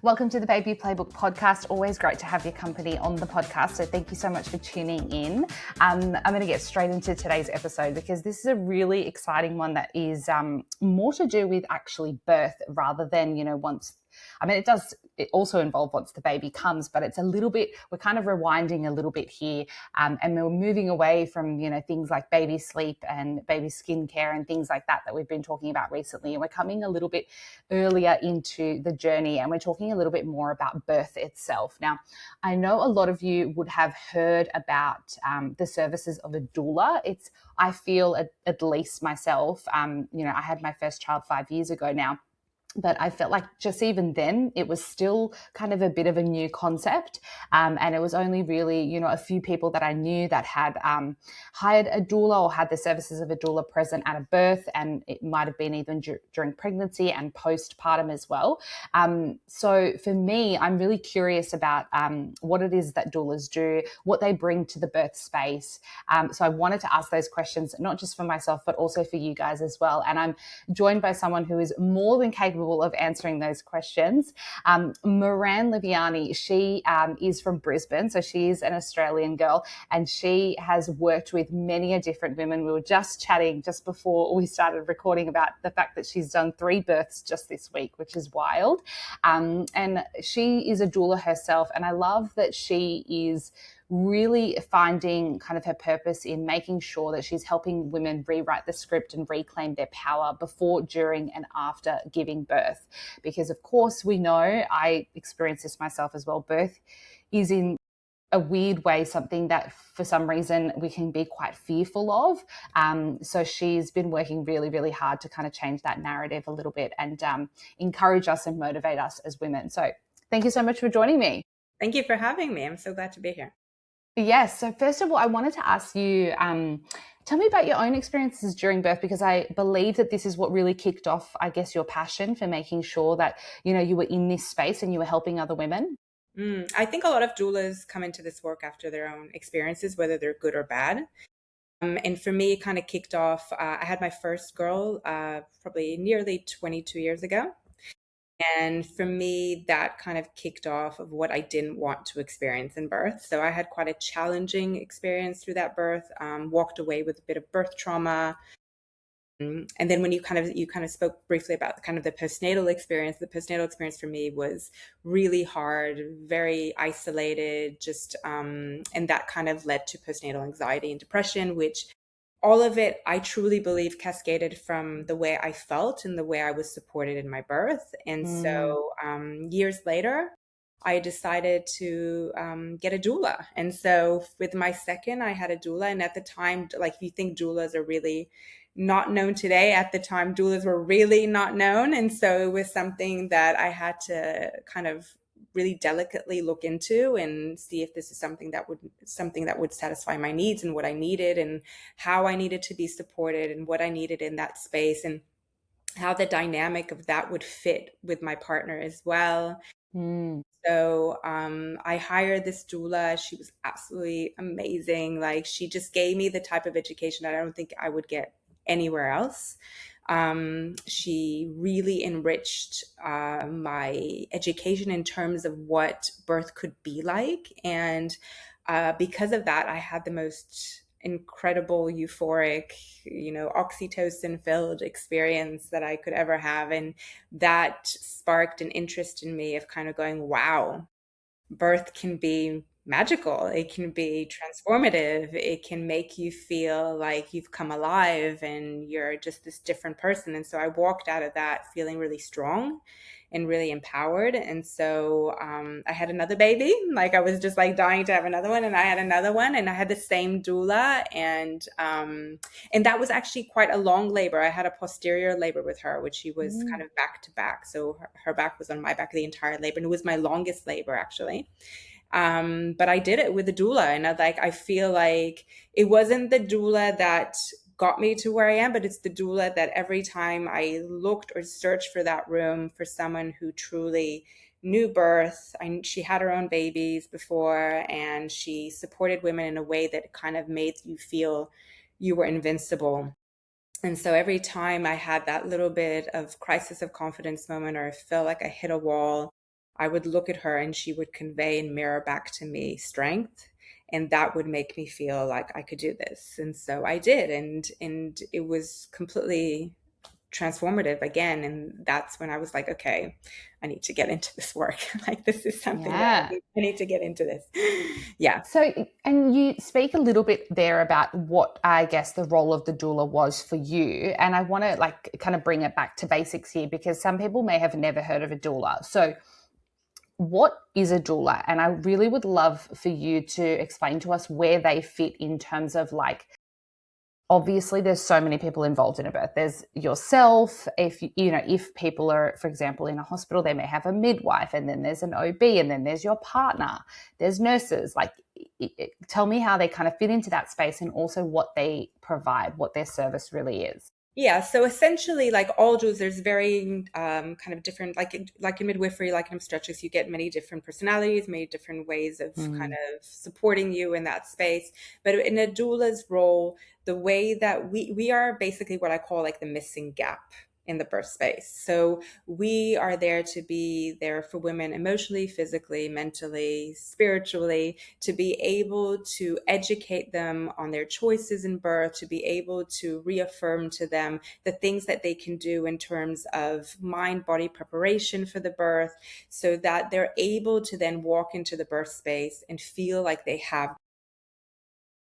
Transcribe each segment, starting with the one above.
Welcome to the Baby Playbook podcast. Always great to have your company on the podcast. So thank you so much for tuning in. I'm going to get straight into today's episode because this is a really exciting one that is more to do with actually birth rather than, it also involves once the baby comes, but it's a little bit, we're kind of rewinding a little bit here. And we're moving away from, things like baby sleep and baby skincare and things like that we've been talking about recently. And we're coming a little bit earlier into the journey and we're talking a little bit more about birth itself. Now, I know a lot of you would have heard about the services of a doula. I feel at least myself, I had my first child 5 years ago now. But I felt like just even then, it was still kind of a bit of a new concept. And it was only really, a few people that I knew that had hired a doula or had the services of a doula present at a birth. And it might have been even during pregnancy and postpartum as well. So for me, I'm really curious about what it is that doulas do, what they bring to the birth space. So I wanted to ask those questions, not just for myself, but also for you guys as well. And I'm joined by someone who is more than capable of answering those questions. Moran Liviani, she is from Brisbane, so she is an Australian girl, and she has worked with many different women. We were just chatting just before we started recording about the fact that she's done 3 births just this week, which is wild. And she is a doula herself, and I love that she is really finding kind of her purpose in making sure that she's helping women rewrite the script and reclaim their power before, during, and after giving birth. Because of course we know, I experienced this myself as well, birth is in a weird way something that for some reason we can be quite fearful of. So she's been working really, really hard to kind of change that narrative a little bit and encourage us and motivate us as women. So thank you so much for joining me. Thank you for having me. I'm so glad to be here. Yes. So first of all, I wanted to ask you, tell me about your own experiences during birth, because I believe that this is what really kicked off, I guess, your passion for making sure that, you were in this space and you were helping other women. I think a lot of doulas come into this work after their own experiences, whether they're good or bad. And for me, it kind of kicked off. I had my first girl probably nearly 22 years ago. And for me, that kind of kicked off of what I didn't want to experience in birth. So I had quite a challenging experience through that birth, walked away with a bit of birth trauma. And then when you kind of spoke briefly about the postnatal experience, the postnatal experience for me was really hard, very isolated, and that kind of led to postnatal anxiety and depression, which all of it, I truly believe, cascaded from the way I felt and the way I was supported in my birth. And so years later, I decided to get a doula. And so with my second, I had a doula. And at the time, like, if you think doulas are really not known today, at the time, doulas were really not known. And so it was something that I had to kind of really delicately look into and see if this is something that would satisfy my needs and what I needed and how I needed to be supported and what I needed in that space and how the dynamic of that would fit with my partner as well. So I hired this doula. She was absolutely amazing. Like, she just gave me the type of education that I don't think I would get anywhere else. She really enriched my education in terms of what birth could be like. And because of that, I had the most incredible, euphoric, oxytocin-filled experience that I could ever have. And that sparked an interest in me of kind of going, wow, birth can be magical. It can be transformative. It can make you feel like you've come alive and you're just this different person. And so I walked out of that feeling really strong and really empowered. And so I had another baby. Like, I was just like dying to have another one, and I had another one, and I had the same doula. And that was actually quite a long labor. I had a posterior labor with her, which she was kind of back to back. So her back was on my back the entire labor, and it was my longest labor, actually. But I did it with a doula, and I feel like it wasn't the doula that got me to where I am, but it's the doula that every time I looked or searched for that room for someone who truly knew birth, she had her own babies before, and she supported women in a way that kind of made you feel you were invincible. And so every time I had that little bit of crisis of confidence moment, or I felt like I hit a wall, I would look at her and she would convey and mirror back to me strength. And that would make me feel like I could do this. And so I did. And it was completely transformative again. And that's when I was like, okay, I need to get into this work. Like, this is something that Yeah. I need to get into this. Yeah. So, and you speak a little bit there about what I guess the role of the doula was for you. And I want to like kind of bring it back to basics here because some people may have never heard of a doula. So, what is a doula? And I really would love for you to explain to us where they fit in terms of like, obviously there's so many people involved in a birth. There's yourself. If people are, for example, in a hospital, they may have a midwife, and then there's an OB, and then there's your partner. There's nurses. Like, tell me how they kind of fit into that space, and also what they provide, what their service really is. Yeah, so essentially, like all doulas, there's very kind of different, like in midwifery, like in obstetrics, you get many different personalities, many different ways of kind of supporting you in that space. But in a doula's role, the way that we are basically what I call like the missing gap in the birth space. So we are there to be there for women emotionally, physically, mentally, spiritually, to be able to educate them on their choices in birth, to be able to reaffirm to them the things that they can do in terms of mind body preparation for the birth, so that they're able to then walk into the birth space and feel like they have.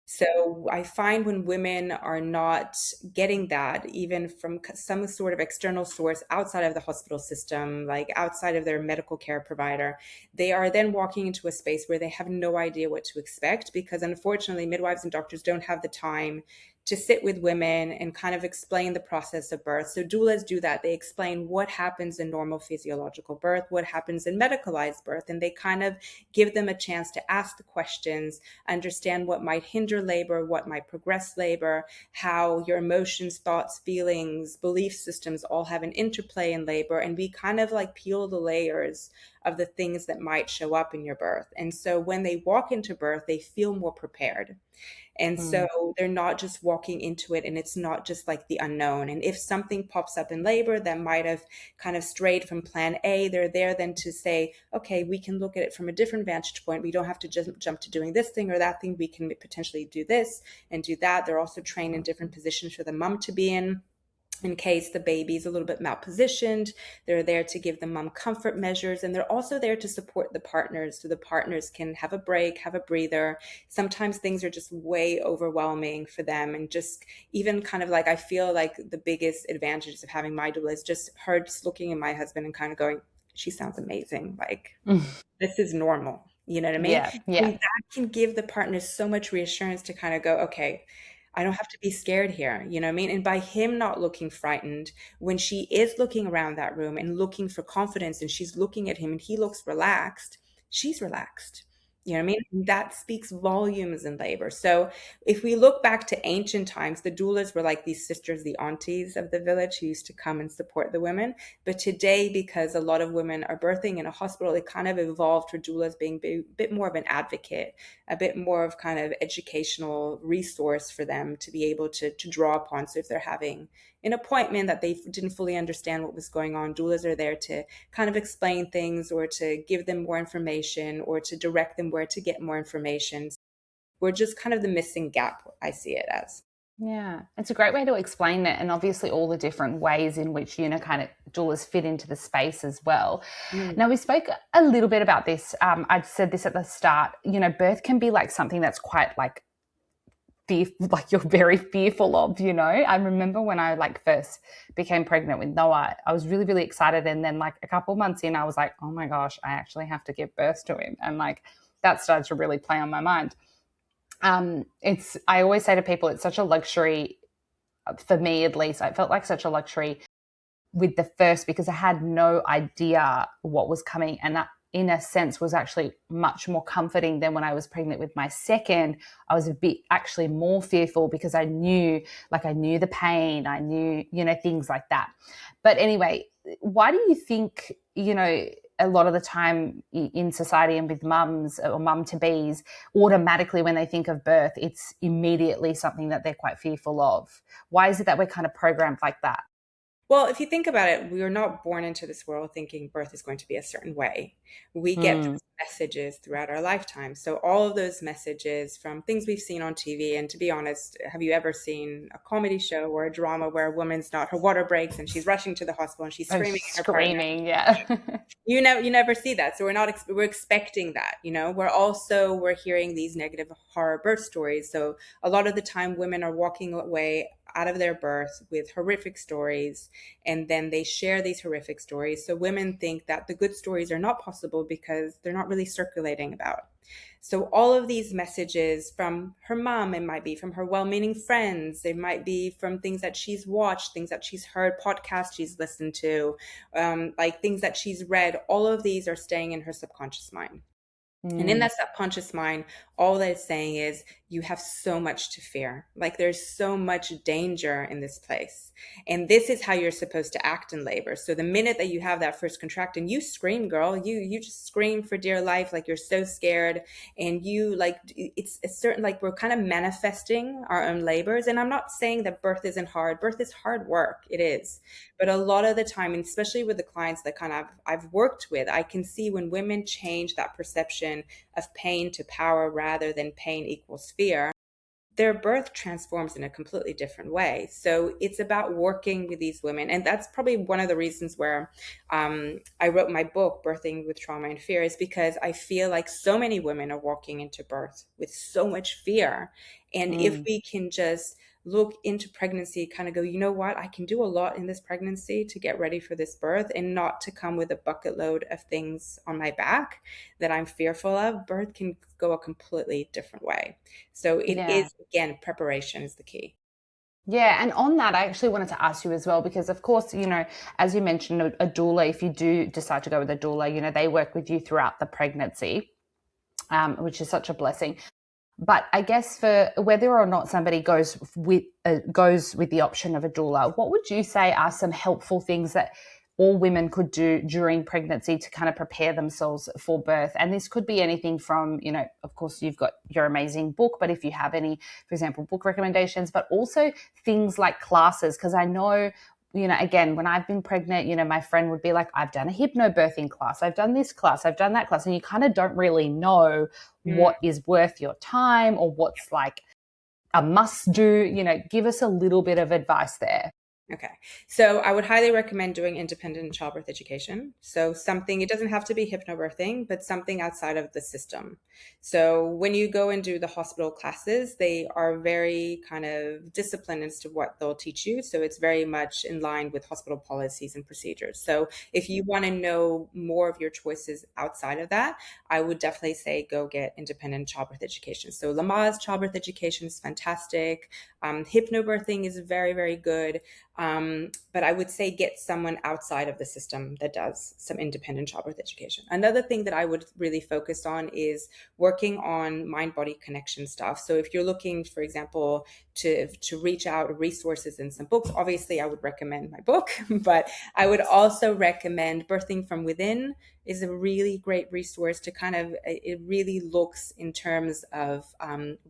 So I find when women are not getting that, even from some sort of external source outside of the hospital system, like outside of their medical care provider, they are then walking into a space where they have no idea what to expect, because unfortunately, midwives and doctors don't have the time to sit with women and kind of explain the process of birth. So doulas do that. They explain what happens in normal physiological birth, what happens in medicalized birth, and they kind of give them a chance to ask the questions, understand what might hinder labor, what might progress labor, how your emotions, thoughts, feelings, belief systems all have an interplay in labor. And we kind of like peel the layers of the things that might show up in your birth. And so when they walk into birth, they feel more prepared. And so they're not just walking into it, and it's not just like the unknown. And if something pops up in labor that might have kind of strayed from plan A, they're there then to say, okay, we can look at it from a different vantage point. We don't have to just jump to doing this thing or that thing. We can potentially do this and do that. They're also trained in different positions for the mom to be in case the baby's a little bit malpositioned. They're there to give the mom comfort measures, and they're also there to support the partners, so the partners can have a break, have a breather. Sometimes things are just way overwhelming for them, and just even kind of like, I feel like the biggest advantages of having my doula is just her just looking at my husband and kind of going, she sounds amazing, like this is normal, you know what I mean? Yeah, And yeah. that can give the partners so much reassurance to kind of go, okay, I don't have to be scared here, you know what I mean? And by him not looking frightened, when she is looking around that room and looking for confidence, and she's looking at him and he looks relaxed, she's relaxed. You know what I mean? And that speaks volumes in labor. So if we look back to ancient times, the doulas were like these sisters, the aunties of the village who used to come and support the women. But today, because a lot of women are birthing in a hospital, it kind of evolved for doulas being a bit more of an advocate, a bit more of kind of educational resource for them to be able to draw upon. So if they're having an appointment that they didn't fully understand what was going on, doulas are there to kind of explain things, or to give them more information, or to direct them where to get more information. We're just kind of the missing gap, I see it as. Yeah, it's a great way to explain it, and obviously all the different ways in which kind of doulas fit into the space as well. Now, we spoke a little bit about this. I said this at the start. Birth can be like something that's quite like like you're very fearful of. I remember when I like first became pregnant with Noah, I was really, really excited, and then like a couple months in, I was like, oh my gosh, I actually have to give birth to him, and like that started to really play on my mind. I always say to people, it's such a luxury, for me at least. I felt like such a luxury with the first, because I had no idea what was coming, and that in a sense was actually much more comforting than when I was pregnant with my second. I was a bit actually more fearful because I knew the pain, I knew, things like that. But anyway, why do you think, a lot of the time in society and with mums or mum-to-bees, automatically when they think of birth, it's immediately something that they're quite fearful of? Why is it that we're kind of programmed like that? Well, if you think about it, we are not born into this world thinking birth is going to be a certain way. We get Mm. messages throughout our lifetime. So all of those messages from things we've seen on TV, and to be honest, have you ever seen a comedy show or a drama where a woman's not, her water breaks and she's rushing to the hospital and she's Oh, screaming at her partner? screaming, yeah. You never see that. So we're expecting that, we're hearing these negative horror birth stories. So a lot of the time women are walking away out of their birth with horrific stories, and then they share these horrific stories. So women think that the good stories are not possible because they're not really circulating about. So all of these messages from her mom, it might be from her well-meaning friends, it might be from things that she's watched, things that she's heard, podcasts she's listened to, like things that she's read, all of these are staying in her subconscious mind. And in Mm. that subconscious mind, all that it's saying is you have so much to fear. Like there's so much danger in this place. And this is how you're supposed to act in labor. So the minute that you have that first contraction, you scream, girl. You just scream for dear life, like you're so scared. And you like it's a certain, like we're kind of manifesting our own labors. And I'm not saying that birth isn't hard. Birth is hard work. It is. But a lot of the time, and especially with the clients that kind of I've worked with, I can see when women change that perception of pain to power rather than pain equals fear, their birth transforms in a completely different way. So it's about working with these women. And that's probably one of the reasons where I wrote my book, Birthing with Trauma and Fear, is because I feel like so many women are walking into birth with so much fear. And if Mm. we can just look into pregnancy, kind of go, you know what, I can do a lot in this pregnancy to get ready for this birth and not to come with a bucket load of things on my back that I'm fearful of. Birth can go a completely different way. So it Yeah. is, again, preparation is the key. Yeah, and on that, I actually wanted to ask you as well, because of course, as you mentioned, a doula, if you do decide to go with a doula, they work with you throughout the pregnancy, which is such a blessing. But I guess for whether or not somebody goes with the option of a doula, what would you say are some helpful things that all women could do during pregnancy to kind of prepare themselves for birth? And this could be anything from, of course, you've got your amazing book, but if you have any, for example, book recommendations, but also things like classes, because I know, again, when I've been pregnant, my friend would be like, I've done a hypnobirthing class, I've done this class, I've done that class. And you kind of don't really know Mm. what is worth your time or what's like a must do. Give us a little bit of advice there. Okay. So I would highly recommend doing independent childbirth education. So something, it doesn't have to be hypnobirthing, but something outside of the system. So when you go and do the hospital classes, they are very kind of disciplined as to what they'll teach you. So it's very much in line with hospital policies and procedures. So if you want to know more of your choices outside of that, I would definitely say go get independent childbirth education. So Lamaze childbirth education is fantastic. Hypnobirthing is very, very good. But I would say get someone outside of the system that does some independent childbirth education. Another thing that I would really focus on is working on mind-body connection stuff. So if you're looking, for example, to reach out resources and some books, obviously I would recommend my book, but I would also recommend Birthing from Within is a really great resource to kind of, it really looks in terms of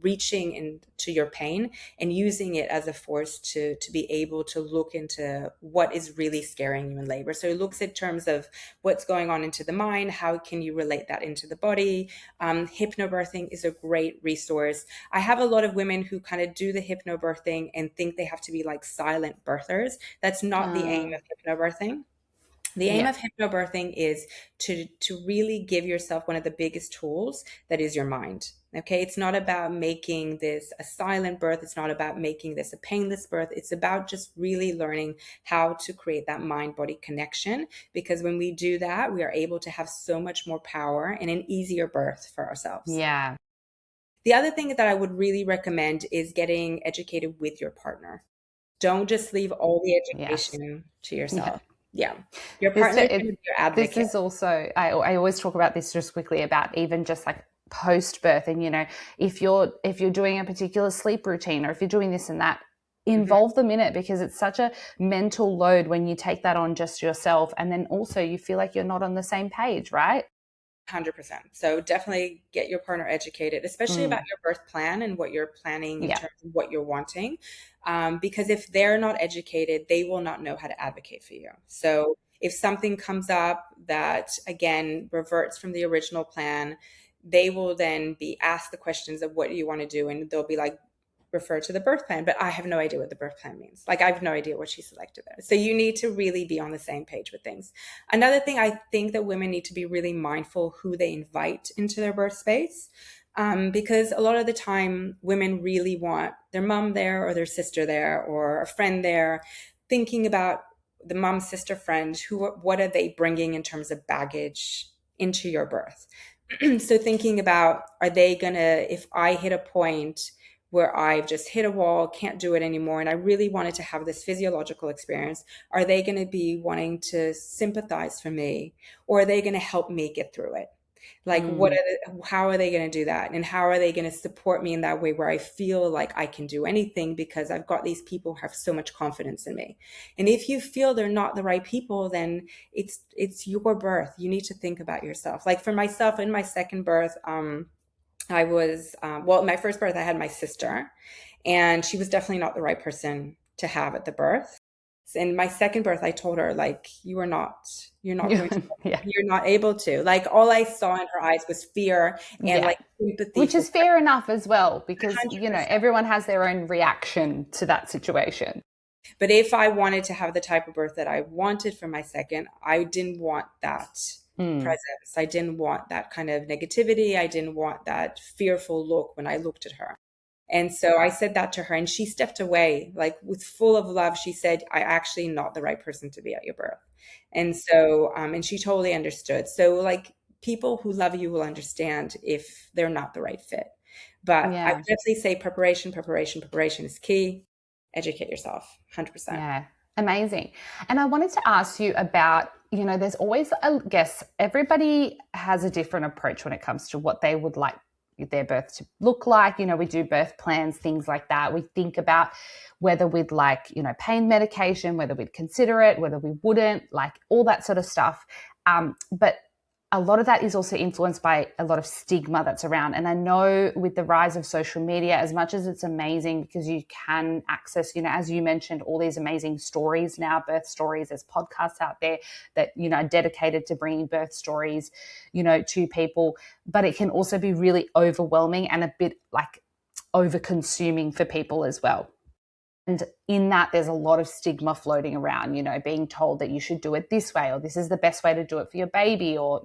reaching into your pain and using it as a force to be able to look into what is really scaring you in labor. So it looks in terms of what's going on into the mind, how can you relate that into the body. Hypnobirthing is a great resource. I have a lot of women who kind of do the hypnobirthing and think they have to be like silent birthers. That's not the aim of hypnobirthing. The aim Yeah. of hypnobirthing is to really give yourself one of the biggest tools that is your mind. Okay, it's not about making this a silent birth. It's not about making this a painless birth. It's about just really learning how to create that mind-body connection. Because when we do that, we are able to have so much more power and an easier birth for ourselves. Yeah. The other thing that I would really recommend is getting educated with your partner. Don't just leave all the Yes. education to Yeah. yourself. Yeah. Your partner is going to be your This advocate. is also, I always talk about this just quickly about even just like post birthing, if you're doing a particular sleep routine or if you're doing this and that, involve them in it, because it's such a mental load when you take that on just yourself. And then also you feel like you're not on the same page, right? 100%. So definitely get your partner educated, especially about Mm, your birth plan and what you're planning in yeah. terms of what you're wanting. Because if they're not educated, they will not know how to advocate for you. So if something comes up that, again, reverts from the original plan, they will then be asked the questions of what do you want to do? And they'll be like, refer to the birth plan, but I have no idea what the birth plan means. Like, I have no idea what she selected there. So you need to really be on the same page with things. Another thing, I think that women need to be really mindful who they invite into their birth space. Because a lot of the time women really want their mom there or their sister there or a friend there, thinking about the mom, sister, friend, what are they bringing in terms of baggage into your birth. So thinking about, are they gonna, if I hit a point where I've just hit a wall, can't do it anymore, and I really wanted to have this physiological experience, are they going to be wanting to sympathize for me, or are they going to help me get through it? Like, Mm, how are they going to do that? And how are they going to support me in that way where I feel like I can do anything because I've got these people who have so much confidence in me? And if you feel they're not the right people, then it's your birth. You need to think about yourself. Like for myself, in my second birth, I was, well, my first birth, I had my sister, and she was definitely not the right person to have at the birth. In my second birth, I told her, like, you're not going to, yeah. you're not able to. Like, all I saw in her eyes was fear and Yeah. like sympathy Which for is fair enough as well, because, 100%. everyone has their own reaction to that situation. But if I wanted to have the type of birth that I wanted for my second, I didn't want that Mm. presence. I didn't want that kind of negativity. I didn't want that fearful look when I looked at her. And so I said that to her, and she stepped away, like with full of love. She said, I actually not the right person to be at your birth. And so, and she totally understood. So, like, people who love you will understand if they're not the right fit. But I Yeah. would definitely say preparation is key. Educate yourself, 100%. Yeah, amazing. And I wanted to ask you about, there's always, I guess, everybody has a different approach when it comes to what they would like their birth to look like. We do birth plans, things like that. We think about whether we'd like, pain medication, whether we'd consider it, whether we wouldn't, like all that sort of stuff. But a lot of that is also influenced by a lot of stigma that's around. And I know with the rise of social media, as much as it's amazing because you can access, as you mentioned, all these amazing stories now, birth stories, there's podcasts out there that, are dedicated to bringing birth stories, to people. But it can also be really overwhelming and a bit like over consuming for people as well. And in that, there's a lot of stigma floating around, being told that you should do it this way, or this is the best way to do it for your baby, or,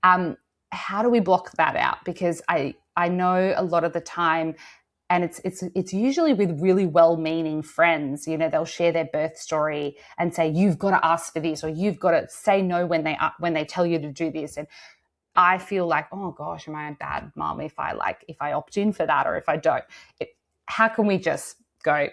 um, how do we block that out? Because I know a lot of the time, and it's usually with really well-meaning friends, they'll share their birth story and say, you've got to ask for this, or you've got to say no when they tell you to do this. And I feel like, oh gosh, am I a bad mom if I opt in for that, or if I don't? How can we just go,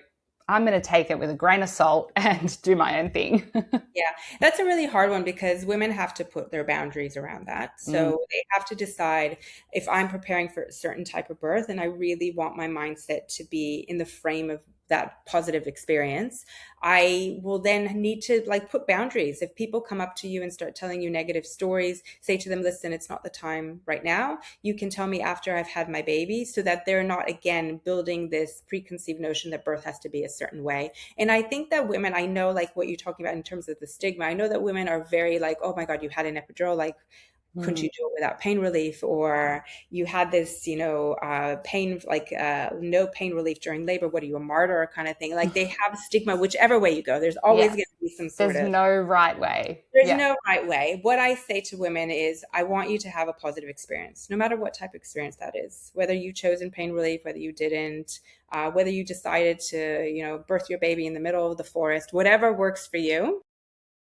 I'm going to take it with a grain of salt and do my own thing? Yeah, that's a really hard one because women have to put their boundaries around that. Mm, So they have to decide, if I'm preparing for a certain type of birth and I really want my mindset to be in the frame of that positive experience, I will then need to like put boundaries. If people come up to you and start telling you negative stories, say to them, listen, it's not the time right now. You can tell me after I've had my baby, so that they're not again building this preconceived notion that birth has to be a certain way. And I think that women, I know like what you're talking about in terms of the stigma, I know that women are very like, oh my God, you had an epidural, like, couldn't you mm. do it without pain relief? Or you had this, pain, like no pain relief during labor. What are you, a martyr kind of thing? Like they have stigma, whichever way you go. There's always Yeah, going to be some sort there's of, no right way. there's Yeah. no right way. What I say to women is, I want you to have a positive experience, no matter what type of experience that is, whether you chose in pain relief, whether you didn't, whether you decided to, birth your baby in the middle of the forest, whatever works for you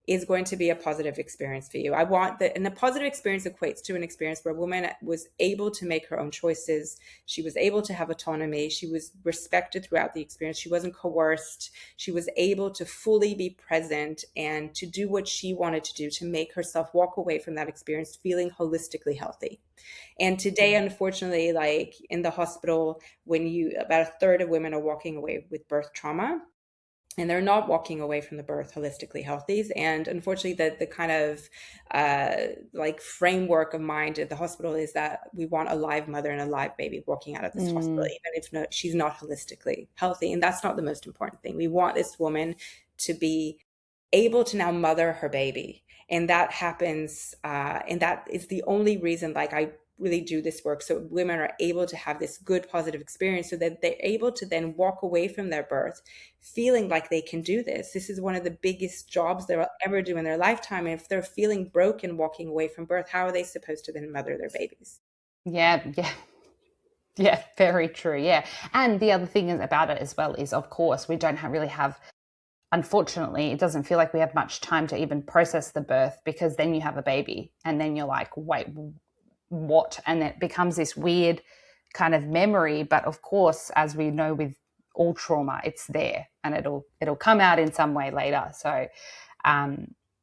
is going to be a positive experience for you. I want that. And the positive experience equates to an experience where a woman was able to make her own choices. She was able to have autonomy. She was respected throughout the experience. She wasn't coerced. She was able to fully be present and to do what she wanted to do, to make herself walk away from that experience feeling holistically healthy. And today, unfortunately, like in the hospital, when about a third of women are walking away with birth trauma, and they're not walking away from the birth holistically healthy. And unfortunately, the kind of like framework of mind at the hospital is that we want a live mother and a live baby walking out of this hospital, even if she's not holistically healthy. And that's not the most important thing. We want this woman to be able to now mother her baby. And that happens, and that is the only reason, like, I really do this work, so women are able to have this good positive experience, so that they're able to then walk away from their birth feeling like they can do this. This is one of the biggest jobs they'll ever do in their lifetime. And if they're feeling broken walking away from birth, how are they supposed to then mother their babies? Yeah, very true. Yeah. And the other thing about it as well is, of course, we don't really have, unfortunately, it doesn't feel like we have much time to even process the birth, because then you have a baby and then you're like, wait, what? And it becomes this weird kind of memory. But of course, as we know with all trauma, it's there and it'll come out in some way later. So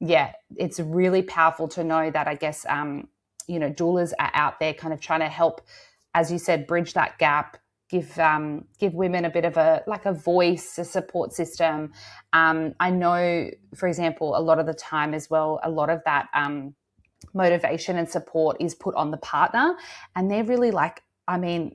yeah, it's really powerful to know that, I guess, doulas are out there kind of trying to help, as you said, bridge that gap, give women a bit of a voice, a support system. I know, for example, a lot of the time as well, a lot of that motivation and support is put on the partner, and they're really like, I mean,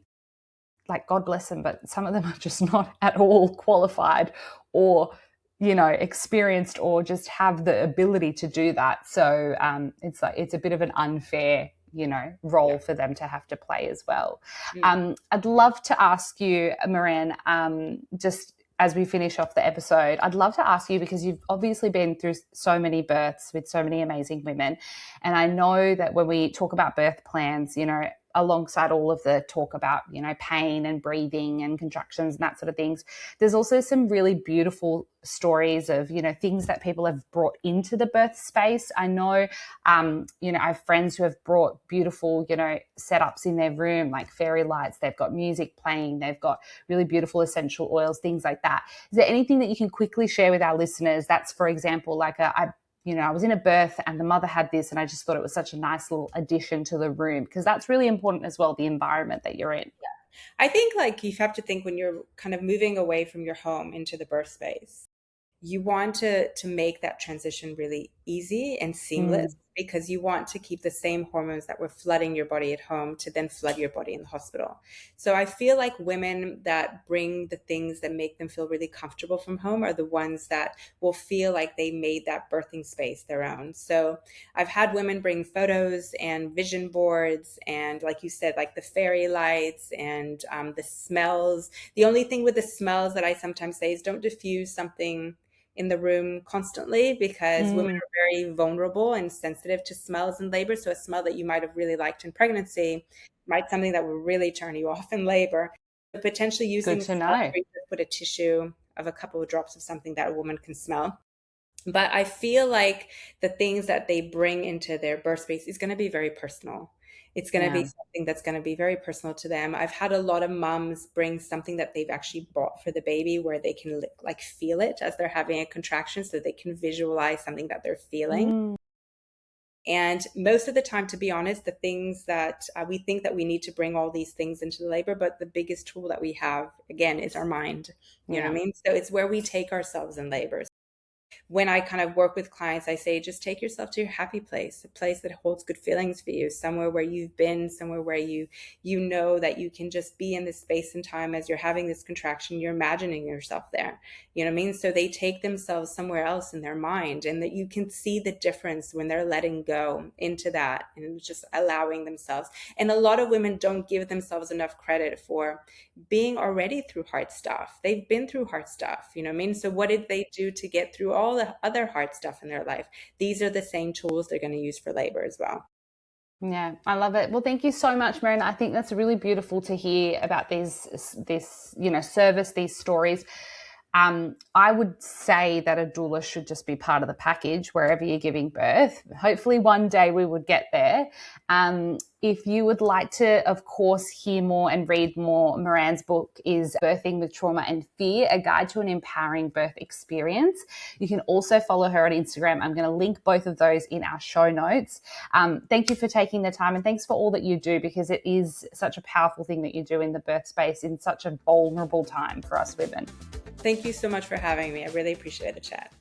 like, God bless them, but some of them are just not at all qualified or, experienced, or just have the ability to do that. So it's like, it's a bit of an unfair, role for them to have to play as well. I'd love to ask you, Moran, just as we finish off the episode, I'd love to ask you, because you've obviously been through so many births with so many amazing women. And I know that when we talk about birth plans, alongside all of the talk about, pain and breathing and contractions and that sort of things, there's also some really beautiful stories of, things that people have brought into the birth space. I know, I have friends who have brought beautiful, setups in their room, like fairy lights. They've got music playing. They've got really beautiful essential oils, things like that. Is there anything that you can quickly share with our listeners that's, for example, like I was in a birth and the mother had this, and I just thought it was such a nice little addition to the room, because that's really important as well, the environment that you're in. Yeah. I think, like, you have to think, when you're kind of moving away from your home into the birth space, you want to make that transition really easy and seamless, because you want to keep the same hormones that were flooding your body at home to then flood your body in the hospital. So I feel like women that bring the things that make them feel really comfortable from home are the ones that will feel like they made that birthing space their own. So I've had women bring photos and vision boards, and, like you said, like the fairy lights and the smells. The only thing with the smells that I sometimes say is, don't diffuse something in the room constantly, because women are very vulnerable and sensitive to smells in labor. So a smell that you might have really liked in pregnancy might be something that will really turn you off in labor. But potentially using Good to know. put a tissue of a couple of drops of something that a woman can smell. But I feel like the things that they bring into their birth space is going to be very personal. It's going to be something that's going to be very personal to them. I've had a lot of moms bring something that they've actually bought for the baby, where they can like feel it as they're having a contraction, so they can visualize something that they're feeling. And most of the time, to be honest, the things that we think that we need to bring all these things into the labor, but the biggest tool that we have, again, is our mind. You know what I mean? So it's where we take ourselves in labor. When I kind of work with clients, I say, just take yourself to your happy place, a place that holds good feelings for you, somewhere where you've been, somewhere where you know that you can just be in this space and time as you're having this contraction. You're imagining yourself there. You know what I mean? So they take themselves somewhere else in their mind, and that you can see the difference when they're letting go into that and just allowing themselves. And a lot of women don't give themselves enough credit for being already through hard stuff. They've been through hard stuff, you know what I mean? So what did they do to get through all the other hard stuff in their life? These are the same tools they're going to use for labor as well. Yeah, I love it. Well, thank you so much, Moran. I think that's really beautiful to hear about this service, these stories. I would say that a doula should just be part of the package wherever you're giving birth. Hopefully one day we would get there. If you would like to, of course, hear more and read more, Moran's book is Birthing with Trauma and Fear, A Guide to an Empowering Birth Experience. You can also follow her on Instagram. I'm going to link both of those in our show notes. Thank you for taking the time, and thanks for all that you do, because it is such a powerful thing that you do in the birth space in such a vulnerable time for us women. Thank you so much for having me. I really appreciate the chat.